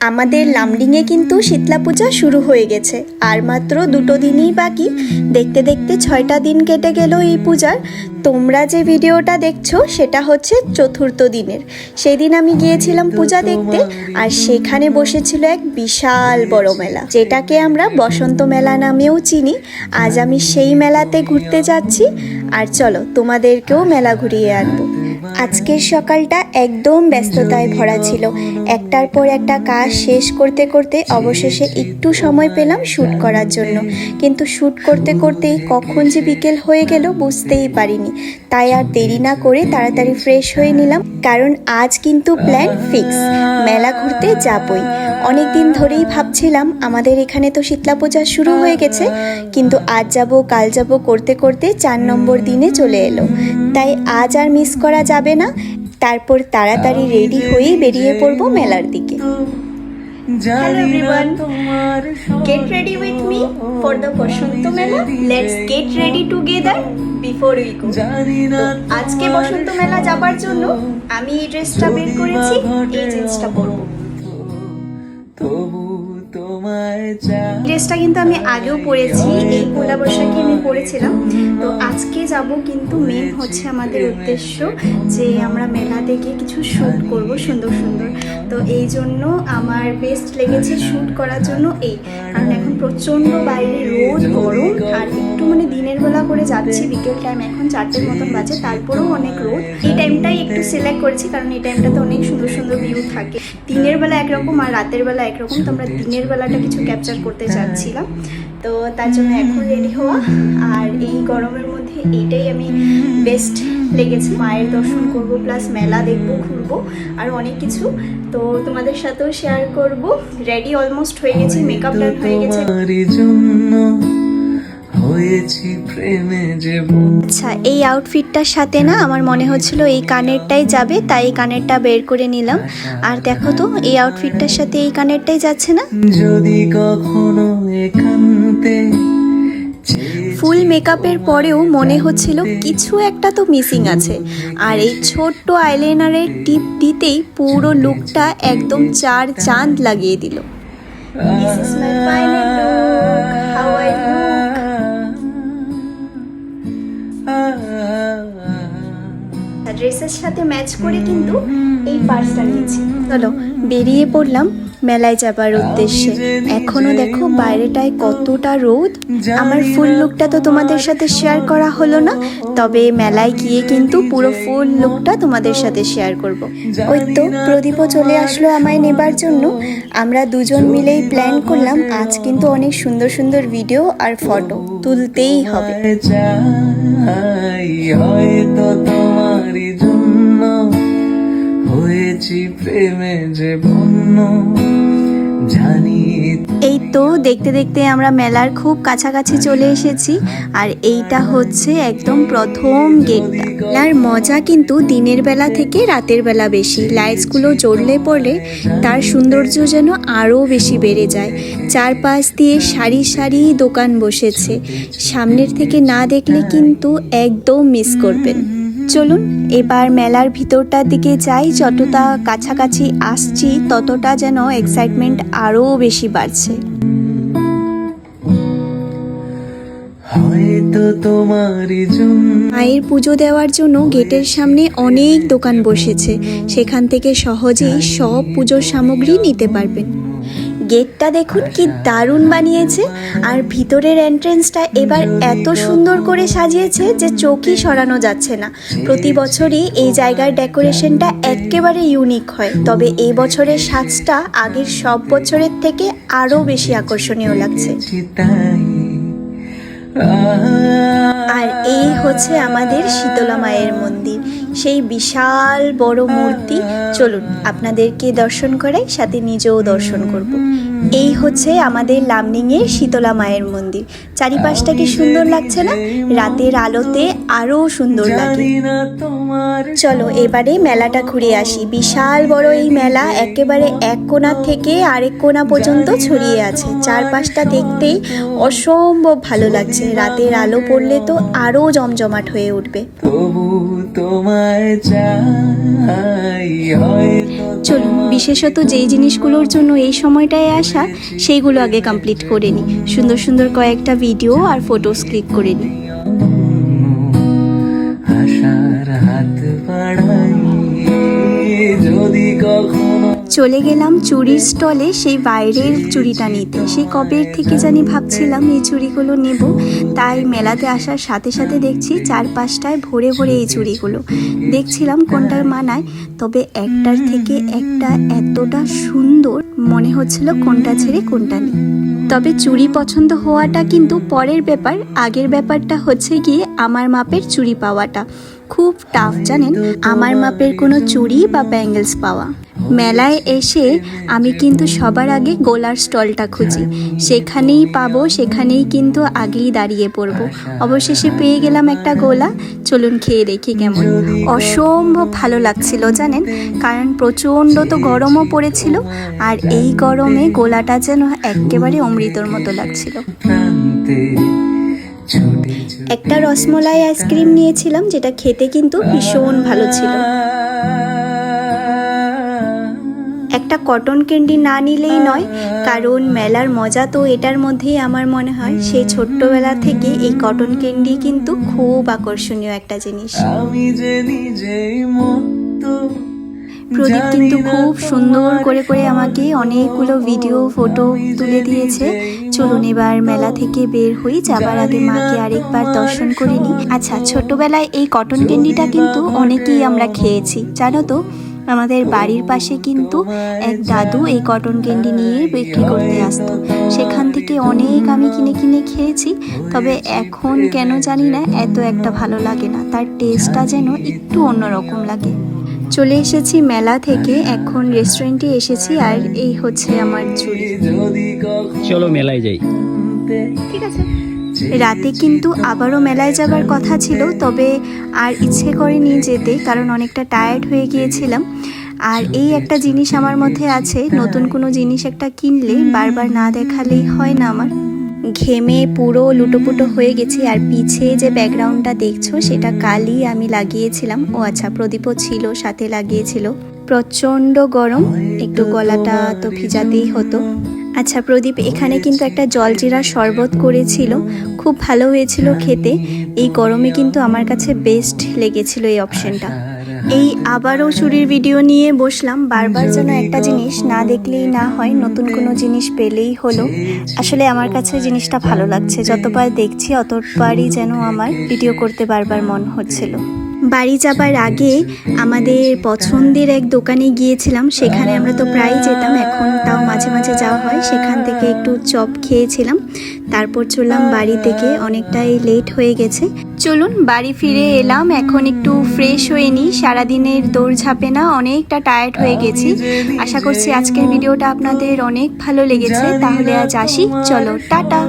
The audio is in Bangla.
আমাদের লামডিংয়ে কিন্তু শীতলা পূজা শুরু হয়ে গেছে, আর মাত্র 2 দিনই বাকি। দেখতে দেখতে 6টা দিন কেটে গেল এই পূজার। তোমরা যে ভিডিওটা দেখছো সেটা হচ্ছে 4র্থ দিনের। সেদিন আমি গিয়েছিলাম পূজা দেখতে, আর সেখানে বসেছিল এক বিশাল বড় মেলা, যেটাকে আমরা বসন্ত মেলা নামেও চিনি। আজ আমি সেই মেলাতে ঘুরতে যাচ্ছি, আর চলো তোমাদেরকেও মেলা ঘুরিয়ে আনবো। আজকের সকালটা একদম ব্যস্ততায় ভরা ছিল। একটার পর একটা কাজ শেষ করতে করতে অবশেষে একটু সময় পেলাম শ্যুট করার জন্য, কিন্তু শ্যুট করতে করতেই কখন যে বিকেল হয়ে গেল বুঝতেই পারিনি। তাই আর দেরি না করে তাড়াতাড়ি ফ্রেশ হয়ে নিলাম, কারণ আজ কিন্তু প্ল্যান ফিক্স, মেলা ঘুরতে যাবই। অনেক দিন ধরেই ভাবছিলাম আমাদের এখানে তো শীতলা পূজা শুরু হয়ে গেছে, কিন্তু আজ যাব কাল যাব করতে করতে 4 নম্বর দিনে চলে এলো। তাই আজ আর মিস করা যাবে না। তারপর তাড়াতাড়ি রেডি হয়েই বেরিয়ে পড়বো মেলার দিকে। Hello everyone, get ready with me for the বসন্ত মেলা. Let's get ready together before we go. আজকে বসন্ত মেলা যাবার জন্য আমি এই ড্রেসটা বের করেছি, এই জিন্সটা পরবো। ড্রেসটা কিন্তু আমি আগেও পরেছি, এই পয়লা বৈশাখে আমি পরেছিলাম। তো আজকে যাব, কিন্তু মেন হচ্ছে আমাদের উদ্দেশ্য যে আমরা মেলা থেকে কিছু শ্যুট করব সুন্দর সুন্দর। তো এই জন্য আমার বেস্ট লেগেছে শ্যুট করার জন্য এই, কারণ এখন প্রচণ্ড বাইরে রোদ গরম, আর একটু মানে দিনের বেলা করে যাচ্ছি, বিকেল টাইম এখন 4টের মতন বাজে, তারপরেও অনেক রোদ। এই টাইমটাই একটু সিলেক্ট করেছি, কারণ এই টাইমটাতে অনেক সুন্দর সুন্দর ভিউ থাকে। দিনের বেলা একরকম আর রাতের বেলা একরকম, তো আমরা দিনের বেলাটা কিছু ক্যাপচার করতে চাচ্ছিলাম। তো তার জন্য এখন রেডি হওয়া, আর এই গরমের মধ্যে এইটাই আমি বেস্ট লেগেছে। মায়ের দর্শন করব, প্লাস মেলা দেখবো, ঘুরবো, আর অনেক কিছু তো তোমাদের সাথেও শেয়ার করব। রেডি অলমোস্ট হয়ে গেছি, মেকআপ ডান হয়ে গেছে। আচ্ছা, এই আউটফিটটার সাথে না আমার মনে হচ্ছিল এই কানেরটাই যাবে, তাই এই কানেরটা বের করে নিলাম। আর দেখো তো, এই আউটফিটটার সাথে এই কানেরটাই যাচ্ছে না? যদি কখনো একান্তে ফুল মেকআপের পরেও মনে হচ্ছিল কিছু একটা তো মিসিং আছে, আর এই ছোট্ট আইলাইনারের টিপ দিতেই পুরো লুকটা একদম 4 চাঁদ লাগিয়ে দিল। This is my final look. How I look. ড্রেসের সাথে ম্যাচ করে কিন্তু এই পার্সটা নিয়েছি। চলো বেরিয়ে পড়লাম মেলায় যাবার উদ্দেশ্যে। এখনো দেখো বাইরেটায় কতটা রোদ। আমার ফুল লুকটা তো তোমাদের সাথে শেয়ার করা হলো না, তবে মেলায় গিয়ে কিন্তু পুরো ফুল লুকটা তোমাদের সাথে শেয়ার করব। ওই তো প্রদীপও চলে আসলো আমায় নেবার জন্য। আমরা দুজন মিলেই প্ল্যান করলাম আজ কিন্তু অনেক সুন্দর সুন্দর ভিডিও আর ফটো তুলতেই হবে। এই তো দেখতে দেখতে আমরা মেলার খুব কাছাকাছি চলে এসেছি, আর এইটা হচ্ছে একদম প্রথম গেটটা। মেলার মজা কিন্তু দিনের বেলা থেকে রাতের বেলা বেশি। লাইটসগুলো জ্বললে পড়লে তার সৌন্দর্য যেন আরও বেশি বেড়ে যায়। চারপাশ দিয়ে সারি সারি দোকান বসেছে, সামনের থেকে না দেখলে কিন্তু একদম মিস করবেন। চলুন এবার মেলার ভিতরটার দিকে যাই। যতটা কাছাকাছি আসছি ততটা যেন এক্সাইটমেন্ট আরও বেশি বাড়ছে। মায়ের পুজো দেওয়ার জন্য গেটের সামনে অনেক দোকান বসেছে, সেখান থেকে সহজেই সব পুজোর সামগ্রী নিতে পারবেন। গেটটা দেখুন কি দারুণ বানিয়েছে, আর ভিতরের এন্ট্রেন্সটা এবার এত সুন্দর করে সাজিয়েছে যে চোখই সরানো যাচ্ছে না। প্রতি বছরই এই জায়গার ডেকোরেশনটা একেবারে ইউনিক হয়, তবে এই বছরের সাজটা আগের সব বছরের থেকে আরও বেশি আকর্ষণীয় লাগছে। আর এই হচ্ছে আমাদের শীতলা মায়ের মন্দির, সেই বিশাল বড় মূর্তি। চলুন আপনাদেরকে দর্শন করাই, সাথে নিজেও দর্শন করব। এই হচ্ছে আমাদের লামডিংয়ের শীতলা মায়ের মন্দির। চারিপাশটা কি সুন্দর লাগছে না? রাতের আলোতে আরো সুন্দর লাগে। চলো এবারে মেলাটা ঘুরে আসি। বিশাল বড় এই মেলা, একেবারে এক কোণা থেকে আরেক কোণা পর্যন্ত ছড়িয়ে আছে। চারপাশটা দেখতেই অসম্ভব ভালো লাগছে। রাতের আলো পড়লে তো আরো জমজমাট হয়ে উঠবে। তোমায় চাই হয়তো চলুন বিশেষত যেই জিনিসগুলোর জন্য এই সময়টায় আসা সেইগুলো আগে কমপ্লিট করে নিই। সুন্দর সুন্দর কয়েকটা ভিডিও আর ফটোস ক্লিক করে নিই। আশার হাত বাড়াই যদি কখনো চলে গেলাম চুড়ির স্টলে সেই বাইরের চুড়িটা নিতে। সেই কবে থেকে জানি ভাবছিলাম এই চুড়িগুলো নেব, তাই মেলাতে আসার সাথে সাথে দেখছি চারপাশটায় ভরে ভরে এই চুড়িগুলো। দেখছিলাম কোনটার মানায়, তবে একটার থেকে একটা এতটা সুন্দর মনে হচ্ছিল কোনটা ছেড়ে কোনটা নিই। তবে চুড়ি পছন্দ হওয়াটা কিন্তু পরের ব্যাপার, আগের ব্যাপারটা হচ্ছে গিয়ে আমার মাপের চুড়ি পাওয়াটা খুব টাফ জানেন, আমার মাপের কোনো চুড়ি বা ব্যাঙ্গেলস পাওয়া। মেলায় এসে আমি কিন্তু সবার আগে গোলার স্টলটা খুঁজি, সেখানেই পাবো, সেখানেই কিন্তু আগেই দাঁড়িয়ে পড়বো। অবশেষে পেয়ে গেলাম একটা গোলা। চলুন খেয়ে দেখি কেমন। অসম্ভব ভালো লাগছিল জানেন, কারণ প্রচণ্ড তো গরমও পড়েছিল, আর এই গরমে গোলাটা যেন একেবারে অমৃতর মতো লাগছিল। প্রান্তে ছুটে একটা রসমলাই আইসক্রিম নিয়েছিলাম, যেটা খেতে কিন্তু ভীষণ ভালো ছিল। একটা কটন ক্যান্ডি না নিলেই নয়, কারণ মেলার মজা তো এটার মধ্যেই আমার মনে হয়। সেই ছোট্টবেলা থেকে এই কটন ক্যান্ডি কিন্তু খুব আকর্ষণীয় একটা জিনিস। আমি যে নিজেই মুক্ত প্রদীপ কিন্তু খুব সুন্দর করে করে আমাকে অনেকগুলো ভিডিও ফটো তুলে দিয়েছে। চলুন এবার মেলা থেকে বের হই, যাবার আগে মাকে আরেকবার দর্শন করে নিই। আচ্ছা, ছোটবেলায় এই কটন ক্যান্ডিটা কিন্তু অনেকেই আমরা খেয়েছি জানো তো। আমাদের বাড়ির পাশে কিন্তু এক দাদু এই কটন ক্যান্ডি নিয়ে বিক্রি করতে আসতো, সেখান থেকে অনেক আমি কিনে কিনে খেয়েছি। তবে এখন কেন জানি না এত একটা ভালো লাগে না, তার টেস্টটা যেন একটু অন্যরকম লাগে। চলে এসেছি মেলা থেকে, এখন রেস্টুরেন্টে এসেছি, আর এই হচ্ছে আমার চুড়ি। যদি কখনো চলো মেলায় যাই। ঠিক আছে। রাতে কিন্তু আবারও মেলায় যাবার কথা ছিল, তবে আর ইচ্ছে করেনি যেতে, কারণ অনেকটা টায়ার্ড হয়ে গিয়েছিলাম। আর এই একটা জিনিস আমার মধ্যে আছে, নতুন কোনো জিনিস একটা কিনলে বারবার না দেখালেই হয় না আমার। ঘেমে পুরো লুটোপুটো হয়ে গেছি, আর পিছে যে ব্যাকগ্রাউন্ডটা দেখছো সেটা কালই আমি লাগিয়েছিলাম। ও আচ্ছা, প্রদীপও ছিল সাথে লাগিয়েছিল। প্রচণ্ড গরম, একটু গলাটা তো ভিজাতেই হতো। আচ্ছা, প্রদীপ এখানে কিন্তু একটা জলজিরা শরবত করেছিল, খুব ভালো হয়েছিল খেতে। এই গরমে কিন্তু আমার কাছে বেস্ট লেগেছিল এই অপশনটা। এই আবারও চুড়ির ভিডিও নিয়ে বসলাম, বারবার যেন একটা জিনিস না দেখলেই না হয়, নতুন কোনো জিনিস পেলেই হলো। আসলে আমার কাছে জিনিসটা ভালো লাগছে, যতবার দেখছি অতবারই যেন আমার ভিডিও করতে বারবার মন হচ্ছিল। বাড়ি যাবার আগে আমাদের পছন্দের এক দোকানে গিয়েছিলাম, সেখানে আমরা তো প্রায়ই যেতাম, এখন তাও মাঝে মাঝে যাওয়া হয়। সেখান থেকে একটু চপ খেয়েছিলাম, তারপর চললাম বাড়ি থেকে, অনেকটাই লেট হয়ে গেছে। চলুন বাড়ি ফিরে এলাম, এখন একটু ফ্রেশ হয়ে নিই। সারাদিনের দৌড়ঝাঁপে না অনেকটা টায়ার্ড হয়ে গেছি। আশা করছি আজকের ভিডিওটা আপনাদের অনেক ভালো লেগেছে। তাহলে আজ আসি, চলো টাটা।